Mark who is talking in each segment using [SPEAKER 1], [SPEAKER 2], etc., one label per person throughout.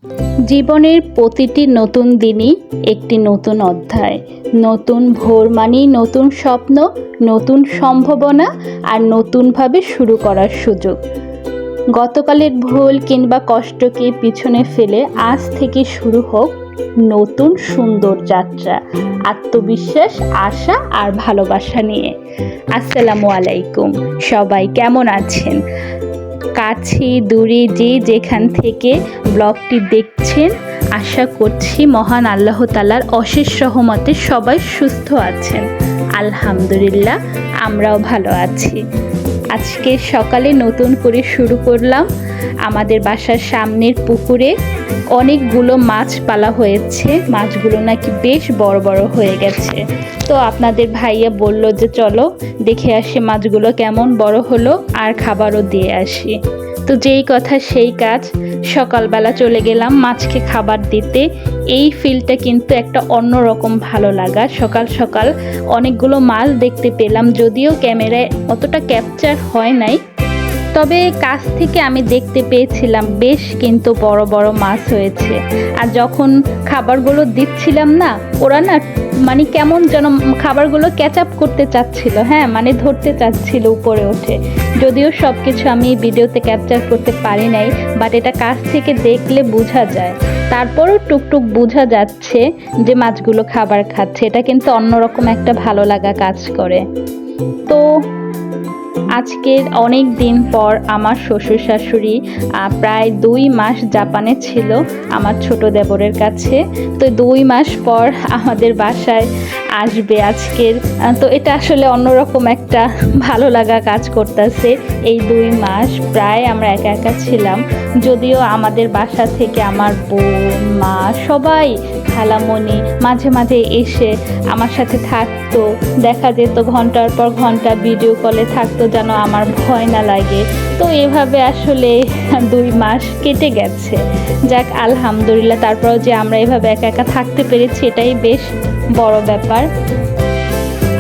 [SPEAKER 1] জীবনের প্রতিটি নতুন দিনই একটি নতুন অধ্যায়। নতুন ভোর মানেই নতুন স্বপ্ন, নতুন সম্ভাবনা আর নতুনভাবে শুরু করার সুযোগ। গতকালের ভুল কিংবা কষ্টকে পিছনে ফেলে আজ থেকে শুরু হোক নতুন সুন্দর যাত্রা, আত্মবিশ্বাস, আশা আর ভালোবাসা নিয়ে। আসসালামু আলাইকুম, সবাই কেমন আছেন? কাছে দূরে যে যেখান থেকে ব্লগটি দেখছেন, আশা করছি মহান আল্লাহ তাআলার অশেষ রহমতে সবাই সুস্থ আছেন। আলহামদুলিল্লাহ, আমরাও ভালো আছি। আজকে সকালে নতুন করে শুরু করলাম। আমাদের বাসার সামনের পুকুরে অনেকগুলো মাছ পালা হয়েছে। মাছগুলো নাকি বেশ বড় বড় হয়ে গেছে। তো আপনাদের ভাইয়া বলল যে চলো দেখে আসি মাছগুলো কেমন বড় হলো আর খাবারও দিয়ে আসি। তো যেই কথা সেই কাজ, সকালবেলা চলে গেলাম মাছকে খাবার দিতে। এই ফিলটা কিন্তু একটা অন্যরকম ভালো লাগা। সকাল সকাল অনেকগুলো মাছ দেখতে পেলাম, যদিও ক্যামেরায় অতটা ক্যাপচার হয় নাই, তবে কাছ থেকে আমি দেখতে পেয়েছিলাম বেশ কিন্তু বড় বড় মাছ হয়েছে। আর যখন খাবারগুলো দিচ্ছিলাম না, ওরা না মানে কেমন যেন খাবারগুলো ক্যাচ আপ করতে চাচ্ছিল, হ্যাঁ মানে ধরতে চাচ্ছিল উপরে ওঠে। যদিও সব কিছু আমি ভিডিওতে ক্যাপচার করতে পারি নাই, বাট এটা কাছ থেকে দেখলে বোঝা যায়। তারপরও টুকটুক বোঝা যাচ্ছে যে মাছগুলো খাবার খাচ্ছে। এটা কিন্তু অন্যরকম একটা ভালো লাগা কাজ করে। তো আজকের অনেক দিন পর আমার শ্বশুর শাশুড়ি প্রায় 2 মাস জাপানে ছিল আমার ছোট দেবরের কাছে। তো 2 মাস পর আমাদের বাসায় আসবে আজকের। তো এটা আসলে অন্যরকম একটা ভালো লাগা কাজ করতেছে। এই 2 মাস প্রায় আমরা একা একা ছিলাম, যদিও আমাদের বাসা থেকে আমার বোন, মা, সবাই, খালামণি মাঝে মাঝে এসে আমার সাথে থাকতো। দেখা যেত ঘন্টার পর ঘন্টা ভিডিও কলে থাকতো, যেন আমার ভয় না লাগে। তো এভাবে আসলে 2 মাস কেটে গেছে। যাক আলহামদুলিল্লাহ, তারপরেও যে আমরা এভাবে একা একা থাকতে পেরেছি এটাই বেশ বড় ব্যাপার।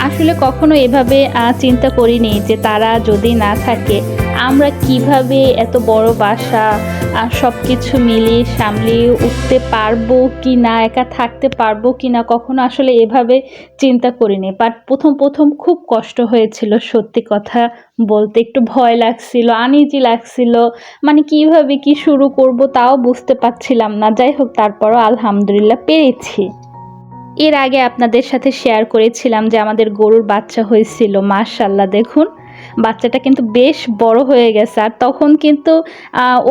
[SPEAKER 1] আসলে কখনো এভাবে চিন্তা করিনি যে তারা যদি না থাকে আমরা কিভাবে এত বড় বাসা সব কিছু মিলিয়ে সামলিয়ে উঠতে পারবো কি না, একা থাকতে পারবো কি না, কখনো আসলে এভাবে চিন্তা করিনি। বাট প্রথম খুব কষ্ট হয়েছিল, সত্যি কথা বলতে একটু ভয় লাগছিল, আনইজি লাগছিল, মানে কিভাবে কি শুরু করব তাও বুঝতে পারছিলাম না। যাই হোক, তারপরও আলহামদুলিল্লাহ পেরেছি। এর আগে আপনাদের সাথে শেয়ার করেছিলাম যে আমাদের গরুর বাচ্চা হয়েছিল। মাশাআল্লাহ, দেখুন বাচ্চাটা কিন্তু বেশ বড় হয়ে গেছে। আর তখন কিন্তু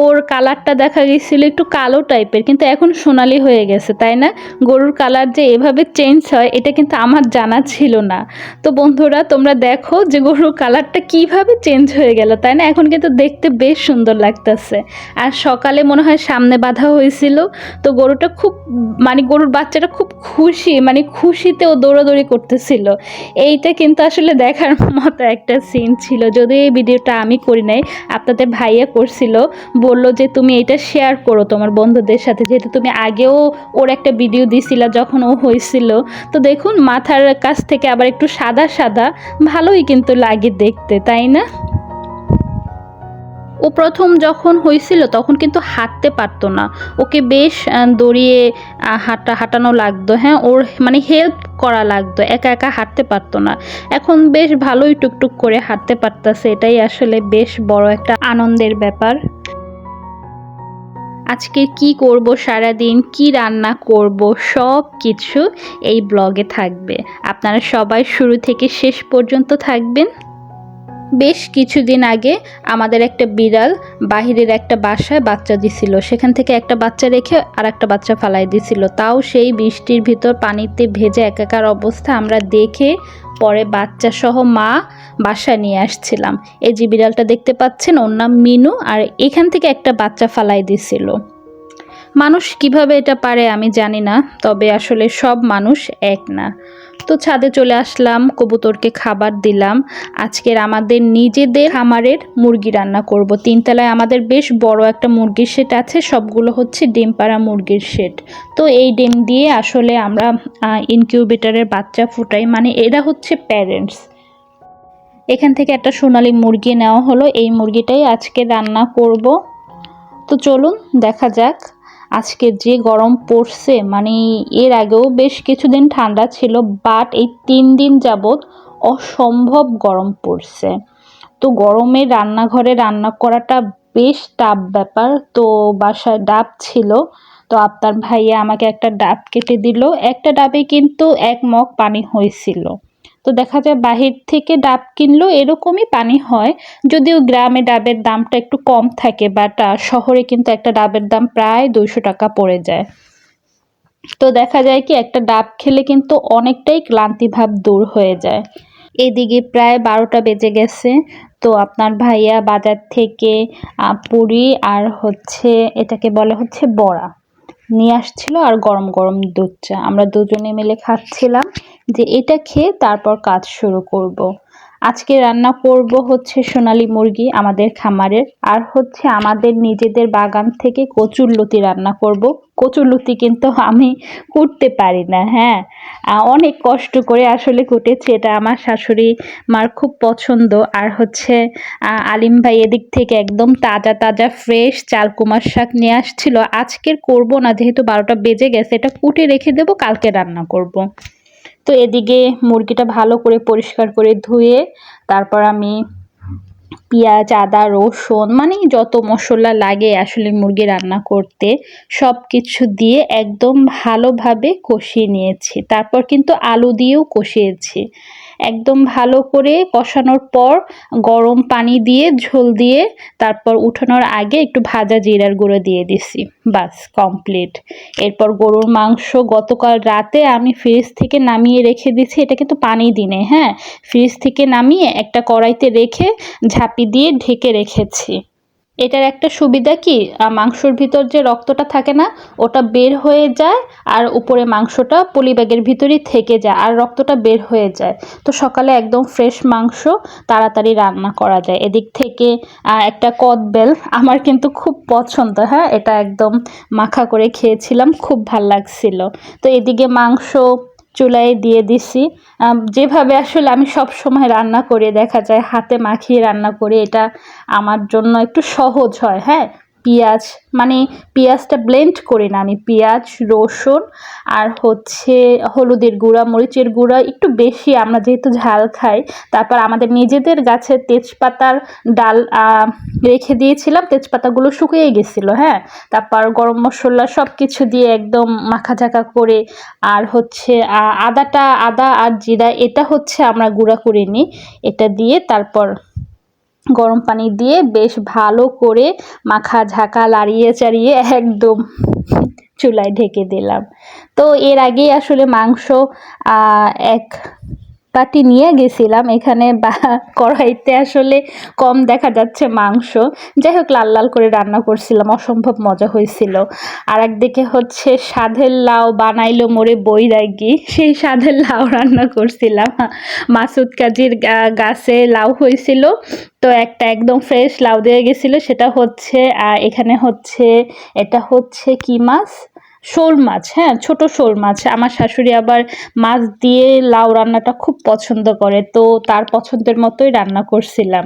[SPEAKER 1] ওর কালারটা দেখা গেছিল একটু কালো টাইপের, কিন্তু এখন সোনালি হয়ে গেছে, তাই না? গরুর কালার যে এভাবে চেঞ্জ হয় এটা কিন্তু আমার জানা ছিল না। তো বন্ধুরা তোমরা দেখো যে গরুর কালারটা কিভাবে চেঞ্জ হয়ে গেল, তাই না? এখন কিন্তু দেখতে বেশ সুন্দর লাগতেছে। আর সকালে মনে হয় সামনে বাঁধা হয়েছিল, তো গরুটা খুব মানে গরুর বাচ্চাটা খুব খুশি, মানে খুশিতে ও দৌড়াদৌড়ি করতেছিল। এইটা কিন্তু আসলে দেখার মতো একটা সিন ছিল। যদিও এই ভিডিওটা আমি করি নাই, আপনাদের ভাইয়া করছিল। বলল যে তুমি এটা শেয়ার করো তোমার বন্ধুদের সাথে, যেহেতু তুমি আগেও ওর একটা ভিডিও দিছিলা যখন ও হয়েছিল। তো দেখুন মাথার কাছ থেকে আবার একটু সাদা সাদা, ভালোই কিন্তু লাগে দেখতে, তাই না? ও প্রথম যখন হয়েছিল তখন কিন্তু হাঁটতে পারতো না, ওকে বেশ দড়িয়ে হাঁটানো লাগতো, হ্যাঁ ওর মানে হেল্প করা লাগতো, একা একা হাঁটতে পারতো না। এখন বেশ ভালোই টুকটুক করে হাঁটতে পারতেছে, এটাই আসলে বেশ বড় একটা আনন্দের ব্যাপার। আজকে কি করব সারাদিন, কি রান্না করব, সব কিছু এই ব্লগে থাকবে। আপনারা সবাই শুরু থেকে শেষ পর্যন্ত থাকবেন। বেশ কিছুদিন আগে আমাদের একটা বিড়াল বাহিরের একটা বাসায় বাচ্চা দিছিল, সেখান থেকে একটা বাচ্চা রেখে আর একটা বাচ্চা ফালাই দিছিল। তাও সেই বৃষ্টির ভিতর পানিতে ভেজে একাকার অবস্থা আমরা দেখে পরে বাচ্চা সহ মা বাসায় নিয়ে আসছিলাম। এই যে বিড়ালটা দেখতে পাচ্ছেন, ওর নাম মিনু, আর এখান থেকে একটা বাচ্চা ফালাই দিছিল। মানুষ কিভাবে এটা পারে আমি জানি না, তবে আসলে সব মানুষ এক না। তো ছাদে চলে আসলাম, কবুতরকে খাবার দিলাম। আজকের আমাদের নিজেদের খামারের মুরগি রান্না করব। 3 তলায় আমাদের বেশ বড় একটা মুরগির শেড আছে, সবগুলো হচ্ছে ডিম পাড়া মুরগির শেড। তো এই ডিম দিয়ে আসলে আমরা ইনকিউবেটরের বাচ্চা ফুটাই, মানে এরা হচ্ছে প্যারেন্টস। এখান থেকে একটা সোনালী মুরগি নেওয়া হলো, এই মুরগিটাই আজকে রান্না করব। তো চলুন দেখা যাক। আজকে যে গরম পড়ছে, মানে এর আগেও বেশ কিছুদিন ঠান্ডা ছিল, বাট এই 3 দিন যাবৎ অসম্ভব গরম পড়ছে। তো গরমে রান্নাঘরে রান্না করাটা বেশ টাফ ব্যাপার। তো বাসায় ডাব ছিল, তো আপনার ভাইয়া আমাকে একটা ডাব কেটে দিল। একটা ডাবে কিন্তু 1 মগ পানি হয়েছিল। তো দেখা যায় বাহির থেকে ডাব কিনলেও এরকমই পানি হয়, যদিও গ্রামে ডাবের দামটা একটু কম থাকে, বাট শহরে কিন্তু একটা ডাবের দাম প্রায় 200 টাকা পড়ে যায়। তো দেখা যায় কি একটা ডাব খেলে কিন্তু অনেকটাই ক্লান্তি ভাব দূর হয়ে যায়। এদিকে প্রায় 12টা বেজে গেছে। তো আপনার ভাইয়া বাজার থেকে পুরি আর হচ্ছে এটাকে বলা হচ্ছে বড়া নিয়ে আসছিল, আর গরম গরম দুধ চা। আমরা দুজনে মিলে খাচ্ছিলাম যে এটা খেয়ে তারপর কাজ শুরু করব। আজকে রান্না করব হচ্ছে সোনালী মুরগি আমাদের খামারের, আর হচ্ছে আমাদের নিজেদের বাগান থেকে কচুরলতি রান্না করব। কচুরলতি কিন্তু আমি কুটতে পারি না, হ্যাঁ, অনেক কষ্ট করে আসলে কুটেছি। এটা আমার শাশুড়ি মার খুব পছন্দ। আর হচ্ছে আলিম ভাই এদিক থেকে একদম তাজা তাজা ফ্রেশ চালকুমার শাক নিয়ে আসছিল। আজকের করব না, যেহেতু 12টা বেজে গেছে, এটা কুটে রেখে দেবো, কালকে রান্না করব। তো এদিকে মুরগিটা ভালো করে পরিষ্কার করে ধুয়ে তারপর আমি পেঁয়াজ, আদা, রসুন, মানে যত মশলা লাগে আসলে মুরগি রান্না করতে সব কিছু দিয়ে একদম ভালোভাবে কষিয়ে নিয়েছি। তারপর কিন্তু আলু দিয়েও কষিয়েছি। একদম ভালো করে কষানোর পর গরম পানি দিয়ে ঝোল দিয়ে তারপর উঠানোর আগে একটু ভাজা জিরার গুঁড়ো দিয়ে দিছি, বাস কমপ্লিট। এরপর গরুর মাংস গতকাল রাতে আমি ফ্রিজ থেকে নামিয়ে রেখে দিছি। এটা কিন্তু পানি দিনে, হ্যাঁ, ফ্রিজ থেকে নামিয়ে একটা কড়াইতে রেখে ঝাঁপি দিয়ে ঢেকে রেখেছি। এটার একটা সুবিধা কি, মাংসর ভিতর যে রক্তটা থাকে না ওটা বের হয়ে যায়, আর উপরে মাংসটা পলি ব্যাগের ভিতরেই থেকে যায় আর রক্তটা বের হয়ে যায়। তো সকালে একদম ফ্রেশ মাংস তাড়াতাড়ি রান্না করা যায়। এদিক থেকে একটা কদবেল আমার কিন্তু খুব পছন্দ, হ্যাঁ, এটা একদম মাখা করে খেয়েছিলাম, খুব ভাল লাগছিল। তো এদিকে মাংস চুলায় দিয়ে দিছি। যেভাবে আসলে আমি সব সময় রান্না করি, দেখা যায় হাতে মাখিয়ে রান্না করি, এটা আমার জন্য একটু সহজ হয়। হ্যাঁ, পেঁয়াজ, মানে পেঁয়াজটা ব্লেন্ড করি না আমি, পেঁয়াজ, রসুন আর হচ্ছে হলুদের গুঁড়া, মরিচের গুঁড়া একটু বেশি, আমরা যেহেতু ঝাল খাই। তারপর আমাদের নিজেদের গাছের তেজপাতার ডাল রেখে দিয়েছিলাম, তেজপাতাগুলো শুকিয়ে গেছিলো, হ্যাঁ। তারপর গরম মশলা সব কিছু দিয়ে একদম মাখাঝাকা করে, আর হচ্ছে আদা আর জিরা এটা হচ্ছে আমরা গুঁড়া করে নিই, এটা দিয়ে তারপর গরম পানি দিয়ে বেশ ভালো করে মাখা ঝাঁকা লাড়িয়ে চাড়িয়ে একদম চুলায় ঢেকে দিলাম। তো এর আগেই আসলে মাংস এক বাটি নিয়ে গেছিলাম এখানে, বা কড়াইতে আসলে কম দেখা যাচ্ছে মাংস। যাই হোক, লাল লাল করে রান্না করছিলাম, অসম্ভব মজা হয়েছিল। আর একদিকে হচ্ছে সাধের লাউ বানাইলো মোরে বৈরাগী, সেই সাধের লাউ রান্না করছিলাম। মাসুদ কাজীর গাছে লাউ হয়েছিল, তো একটা একদম ফ্রেশ লাউ দিয়ে গেছিলো, সেটা হচ্ছে এখানে হচ্ছে এটা হচ্ছে কি মাছ, শোল মাছ, হ্যাঁ, ছোট শোল মাছ। আমার শাশুড়ি আবার মাছ দিয়ে লাউ রান্নাটা খুব পছন্দ করে, তো তার পছন্দের মতোই রান্না করছিলাম।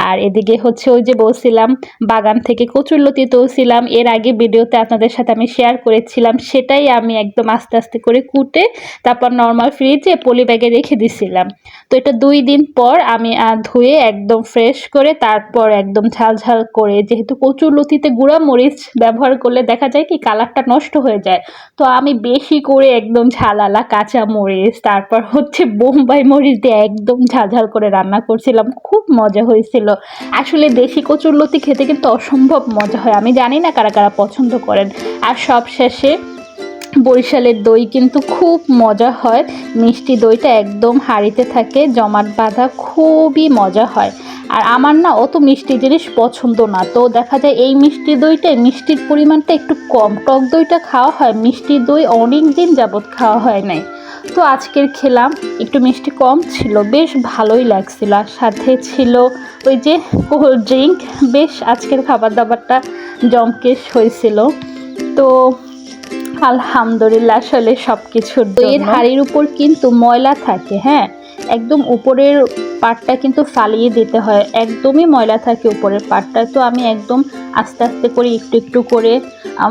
[SPEAKER 1] আর এদিকে হচ্ছে ওই যে বলছিলাম বাগান থেকে কচুরলতি তুলছিলাম, এর আগে ভিডিওতে আপনাদের সাথে আমি শেয়ার করেছিলাম, সেটাই আমি একদম আস্তে আস্তে করে কুটে তারপর নর্মাল ফ্রিজে পলি ব্যাগে রেখে দিছিলাম। তো এটা 2 দিন পর আমি ধুয়ে একদম ফ্রেশ করে তারপর একদম ঝাল ঝাল করে, যেহেতু কচুরলতিতে গুঁড়া মরিচ ব্যবহার করলে দেখা যায় কি কালারটা নষ্ট হয়ে যায়, তো আমি বেশি করে একদম ঝালালা কাঁচা মরিচ তারপর হচ্ছে বোম্বাই মরিচ দিয়ে একদম ঝাল ঝাল করে রান্না করছিলাম, খুব মজা হয়েছিল। আসলে দেশি কচুরলতি খেতে কিন্তু অসম্ভব মজা হয়, আমি জানি না কারা কারা পছন্দ করেন। আর সব শেষে বরিশালের দই কিন্তু খুব মজা হয়, মিষ্টি দইটা একদম হাঁড়িতে থাকে জমাট বাঁধা, খুবই মজা হয়। আর আমার না অত মিষ্টি জিনিস পছন্দ না, তো দেখা যায় এই মিষ্টি দইটায় মিষ্টির পরিমাণটা একটু কম, টক দইটা খাওয়া হয়, মিষ্টি দই অনেক দিন যাবৎ খাওয়া হয় নাই। তো আজকের খেলাম, একটু মিষ্টি কম ছিল, বেশ ভালোই লাগছিল। আর সাথে ছিল ওই যে কোল্ড ড্রিঙ্ক, বেশ আজকের খাবার দাবারটা জমকেশ হয়েছিল। তো আলহামদুলিল্লাহ, আসলে সব কিছুর দইয়ের হাঁড়ির উপর কিন্তু ময়লা থাকে, হ্যাঁ, একদম উপরের পাটটা কিন্তু ফালিয়ে দিতে হয়, একদমই ময়লা থাকে উপরের পাটটা। তো আমি একদম আস্তে আস্তে করে একটু একটু করে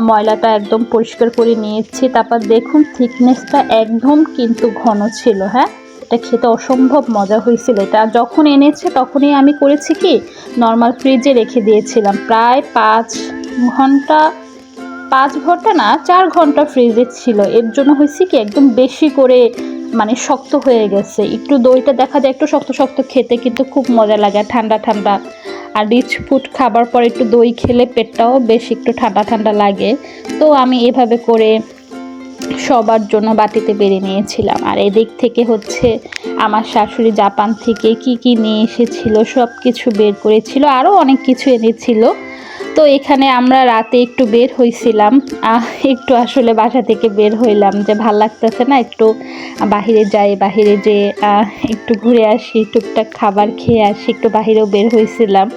[SPEAKER 1] ময়লাটা একদম পরিষ্কার করে নিয়েছি। তারপর দেখুন থিকনেসটা একদম কিন্তু ঘন ছিল। হ্যাঁ, এটা খেতে অসম্ভব মজা হয়েছিল। এটা যখন এনেছে তখনই আমি করেছি কি নর্মাল ফ্রিজে রেখে দিয়েছিলাম প্রায় 5 ঘন্টা, 5 ঘন্টা না 4 ঘন্টা ফ্রিজে ছিল। এর জন্য হয়েছে কি একদম বেশি করে মানে শক্ত হয়ে গেছে। একটু দইটা দেখা যায় একটু শক্ত শক্ত, খেতে কিন্তু খুব মজা লাগে ঠান্ডা ঠান্ডা। আর রিচ ফুড খাবার পর একটু দই খেলে পেটটাও বেশ একটু ঠান্ডা ঠান্ডা লাগে। তো আমি এভাবে করে সবার জন্য বাটিতে বেড়ে নিয়েছিলাম। আর এদিক থেকে হচ্ছে আমার শাশুড়ি জাপান থেকে কি কি নিয়ে এসেছিল সব কিছু বের করেছিল, আরও অনেক কিছু এনেছিল। তো এখানে আমরা রাতে একটু বের হয়েছিলাম, একটু আসলে বাসা থেকে বের হইলাম যে ভাল লাগতেছে না, একটু বাহিরে যাই, বাহিরে যে একটু ঘুরে আসি, টুকটাক খাবার খেয়ে আসি, একটু বাহিরেও বের হয়েছিলাম।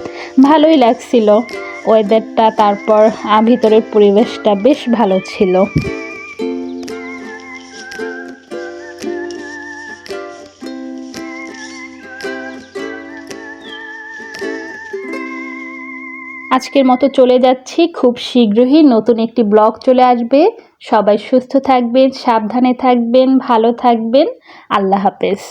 [SPEAKER 1] ভালোই লাগছিল ওয়েদারটা, তারপর ভিতরের পরিবেশটা বেশ ভালো ছিল। আজকের মতো চলে যাচ্ছি, খুব শীঘ্রই নতুন একটি ব্লগ চলে আসবে। সবাই সুস্থ থাকবেন, সাবধানে থাকবেন, ভালো থাকবেন। আল্লাহ হাফেজ।